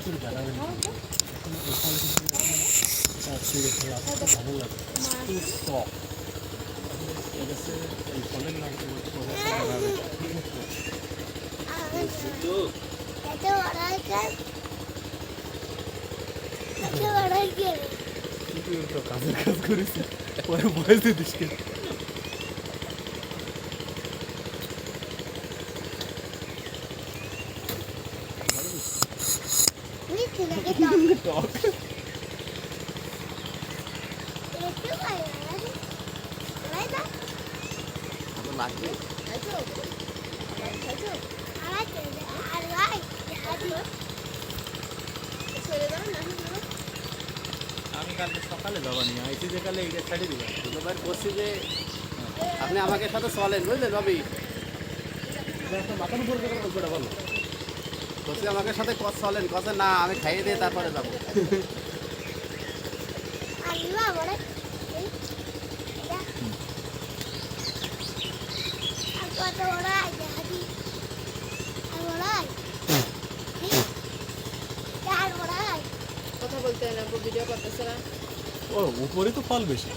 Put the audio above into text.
করে জানাবেন ভালো লাগে টক এই ফলের নাম কাজের কাজ করেছি পরে বয়স দিয়ে দিস টক লাগবে আমি কালকে সকালে যাবা নিয়ে আইসি যে কালে এইটা ছাড়ি দিবেন দুবার করছি যে আপনি আমাকে সাথে চলেন বুঝলেন রবি মাথার উপর করে গল্পটা বলো করছি আমাকে সাথে কত চলেন কত না আমি খাইয়ে দিয়ে তারপরে যাবো কথা বলতে না ভিডিও করতেছে না ও উপরে তো ফল বেশি